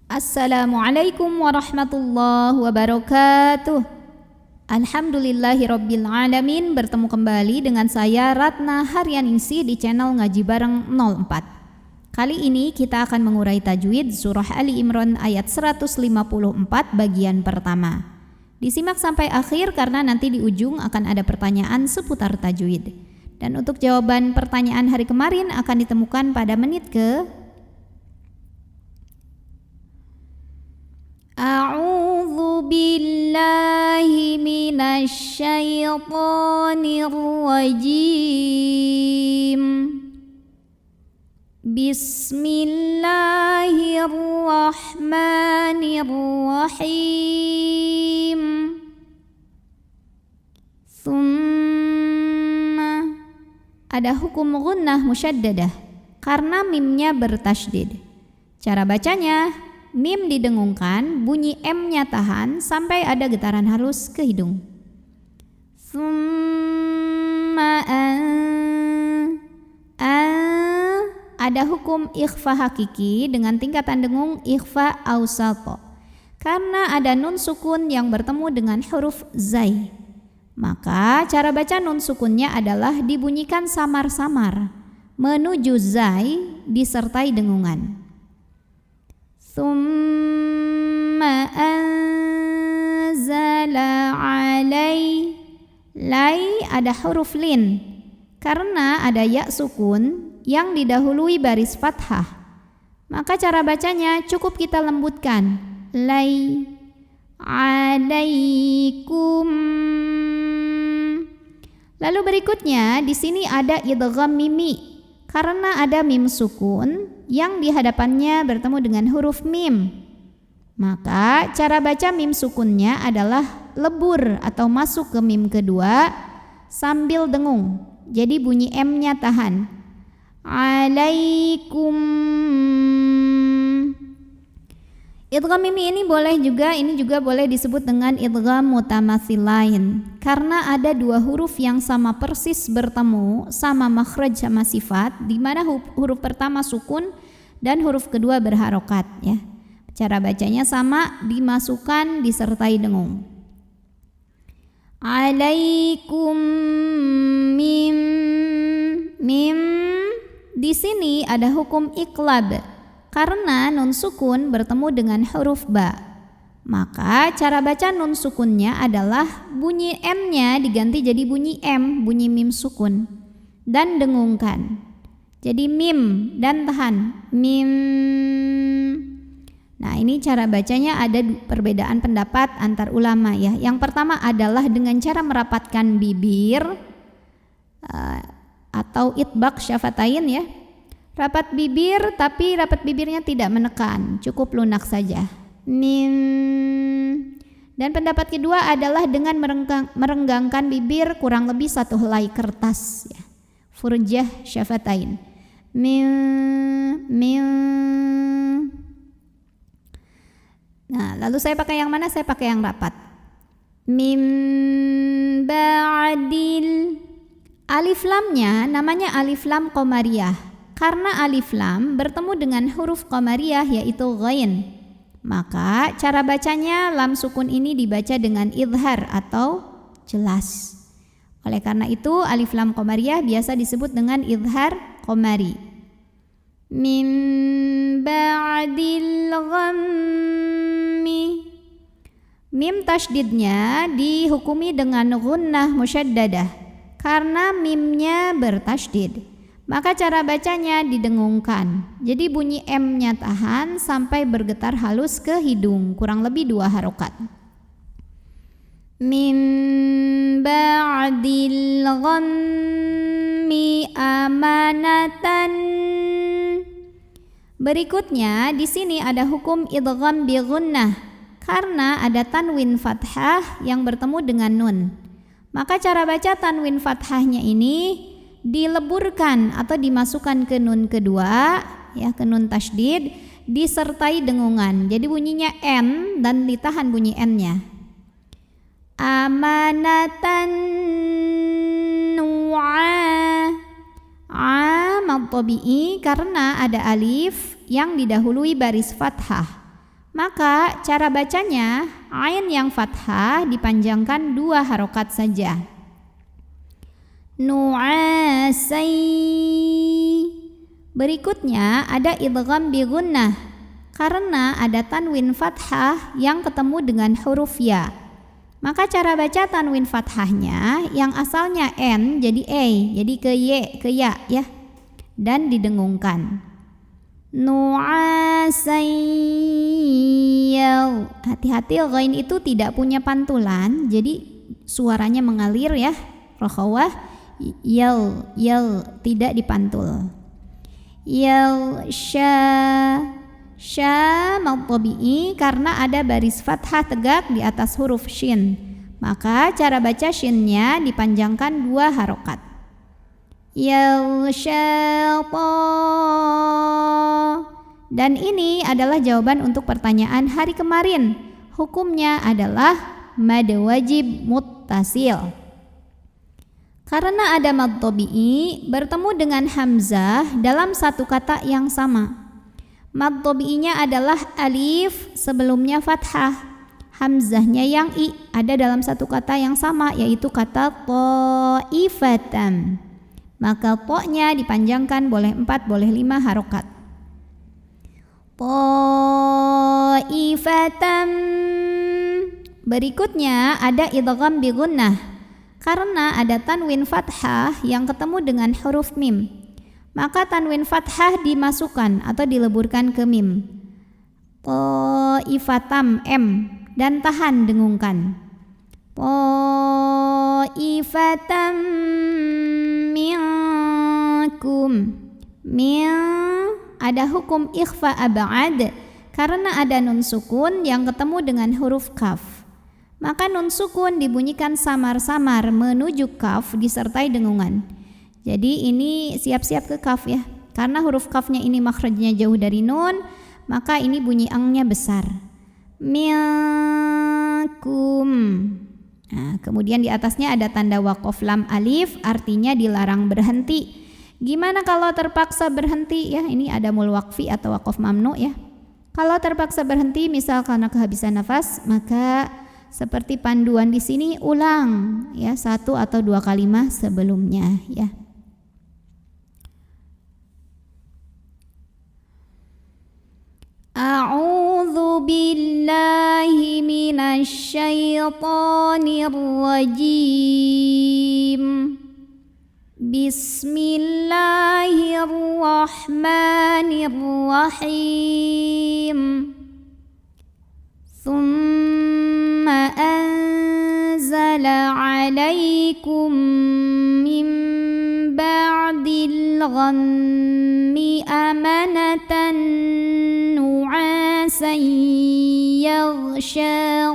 Assalamualaikum warahmatullahi wabarakatuh. Alhamdulillahirabbil alamin. Bertemu kembali dengan saya Ratna Haryaningsih di channel Ngaji Bareng 04. Kali ini kita akan mengurai tajwid surah Ali Imran ayat 154 bagian pertama. Disimak sampai akhir karena nanti di ujung akan ada pertanyaan seputar tajwid. Dan untuk jawaban pertanyaan hari kemarin akan ditemukan pada menit ke A'udzu billahi minasy syaithanir rajim. Bismillahirrahmanirrahim. Tsumma ada hukum gunnah musyaddadah karena mimnya bertasydid. Cara bacanya, mim didengungkan, bunyi M-nya tahan sampai ada getaran halus ke hidung. Ada hukum ikhfa hakiki dengan tingkatan dengung ikhfa awsat. Karena ada nun sukun yang bertemu dengan huruf zai, maka cara baca nun sukunnya adalah dibunyikan samar-samar menuju zai disertai dengungan. Tsumma anzala alai. Lai ada huruf lin karena ada ya sukun yang didahului baris fathah, maka cara bacanya cukup kita lembutkan lai alaikum. Lalu berikutnya di sini ada idgham mimi karena ada mim sukun yang di hadapannya bertemu dengan huruf mim, maka cara baca mim sukunnya adalah lebur atau masuk ke mim kedua sambil dengung, jadi bunyi M-nya tahan. Alaikum. Idgham mimi ini juga boleh disebut dengan idgham mutamatsilain karena ada dua huruf yang sama persis bertemu, sama makhraj sama sifat, di mana huruf pertama sukun dan huruf kedua berharokat ya. Cara bacanya sama, dimasukkan disertai dengung. Alaikum mim. Di sini ada hukum iqlab karena nun sukun bertemu dengan huruf ba, maka cara baca nun sukunnya adalah bunyi M-nya diganti jadi bunyi M, bunyi mim sukun, dan dengungkan jadi mim dan tahan mim. Nah, ini cara bacanya ada perbedaan pendapat antar ulama ya. Yang pertama adalah dengan cara merapatkan bibir atau itbaq syafatain ya. Rapat bibir tapi rapat bibirnya tidak menekan, cukup lunak saja. Mim. Dan pendapat kedua adalah dengan merenggangkan bibir kurang lebih satu helai kertas ya. Furjah syafatain. Mim. Nah, lalu saya pakai yang mana? Saya pakai yang rapat. Mim ba'dil. Alif lamnya namanya alif lam qamariyah karena alif lam bertemu dengan huruf qamariyah yaitu ghain. Maka cara bacanya lam sukun ini dibaca dengan idhar atau jelas. Oleh karena itu alif lam qamariyah biasa disebut dengan idhar qamari. Mim ba'dil ghammi. Mim tasydidnya dihukumi dengan gunnah musyaddadah karena mimnya bertasydid, maka cara bacanya didengungkan, jadi bunyi M-nya tahan sampai bergetar halus ke hidung kurang lebih 2 harokat. Mim ba'dil ghammi amanatan. Berikutnya di sini ada hukum idgham bi gunnah karena ada tanwin fathah yang bertemu dengan nun. Maka cara baca tanwin fathahnya ini dileburkan atau dimasukkan ke nun kedua ya, ke nun tasydid disertai dengungan. Jadi bunyinya N dan ditahan bunyi N-nya. Amanatan mad tabi'i karena ada alif yang didahului baris fathah. Maka cara bacanya, ain yang fathah dipanjangkan 2 harokat saja. Nu'asai. Berikutnya ada idgham bi gunnah karena ada tanwin fathah yang ketemu dengan huruf ya. Maka cara baca tanwin fathahnya yang asalnya n jadi e, jadi ke y, ke ya ya. Dan didengungkan. Nu'asayyal. Hati-hati ghain itu tidak punya pantulan, jadi suaranya mengalir ya. Rokhawah yal tidak dipantul. Yal sya mad tabi'i karena ada baris fathah tegak di atas huruf shin. Maka cara baca shinnya dipanjangkan 2 harokat. Yal syata. Dan ini adalah jawaban untuk pertanyaan hari kemarin. Hukumnya adalah mad wajib muttasil. Karena ada mad tabi'i bertemu dengan hamzah dalam satu kata yang sama. Mad tabi'inya adalah alif, sebelumnya fathah. Hamzahnya yang i ada dalam satu kata yang sama, yaitu kata ta'ifatan. Maka to-nya dipanjangkan boleh 4, boleh 5 harokat. Ta'ifatan. Berikutnya ada idgham bi gunnah karena ada tanwin fathah yang ketemu dengan huruf mim. Maka tanwin fathah dimasukkan atau dileburkan ke mim. Ta'ifatam m dan tahan dengungkan. Ta'ifatam minkum. Min ada hukum ikhfa ab'ad karena ada nun sukun yang ketemu dengan huruf kaf. Maka nun sukun dibunyikan samar-samar menuju kaf disertai dengungan. Jadi ini siap-siap ke kaf ya. Karena huruf kafnya ini makhrajnya jauh dari nun, maka ini bunyi angnya besar. Minkum. Nah, kemudian di atasnya ada tanda waqaf lam alif, artinya dilarang berhenti. Gimana kalau terpaksa berhenti ya? Ini ada mul waqfi atau waqaf mamnu ya. Kalau terpaksa berhenti misal karena kehabisan nafas, maka seperti panduan di sini ulang ya 1 atau 2 kalimat sebelumnya ya. A'udzu billahi minasy syaithanir rajim. Bismillahirrahmanirrahim. Tsumma anzala 'alaikum min ba'dil ghammi amanatan nu'asan yaghsha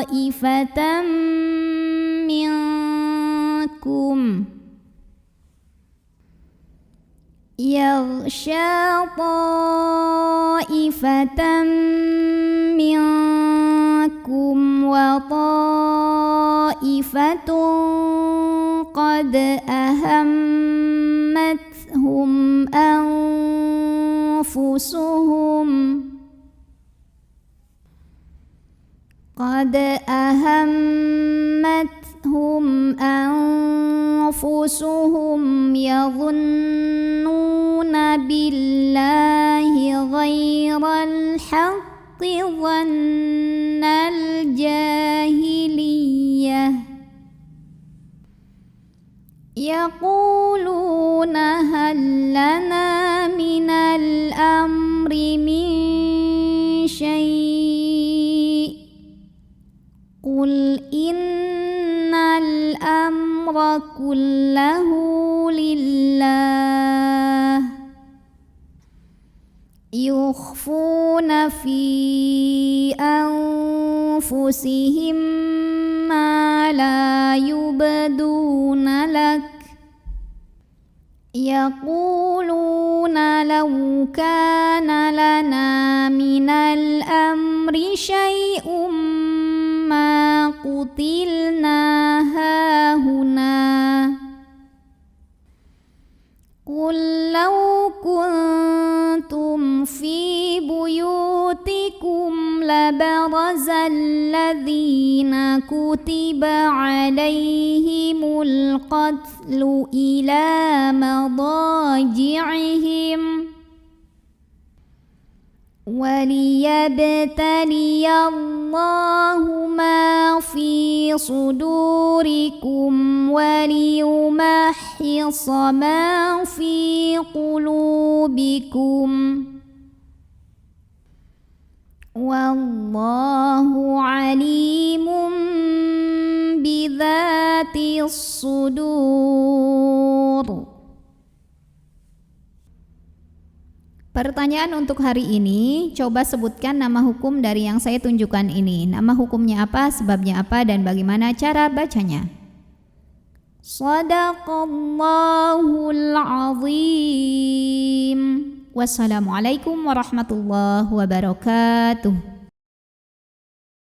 ta'ifatan minkum. Yaghsha ta'ifatan minkum wa ta'ifatun qad ahammathum anfusuhum yadhunnuna billahi ghairal haqqi dhannal jahiliyah yaquluna hal lana minal amri min syai' qul innal amra kullahu lillah yukhfuna fi anfusihim ma la yubduna lak yaquluna law kana lana minal amri syai'um ma qutilna hahuna qul law kuntum fi buyutikum لبرز الذين كتب عليهم القتل إلى مضاجعهم وليبتلي الله ما في صدوركم وليمحص ما في قلوبكم والله عليم بذات الصدور. Pertanyaan untuk hari ini, coba sebutkan nama hukum dari yang saya tunjukkan ini. Nama hukumnya apa, sebabnya apa, dan bagaimana cara bacanya. Shadaqallahul azim. Wassalamualaikum warahmatullahi wabarakatuh.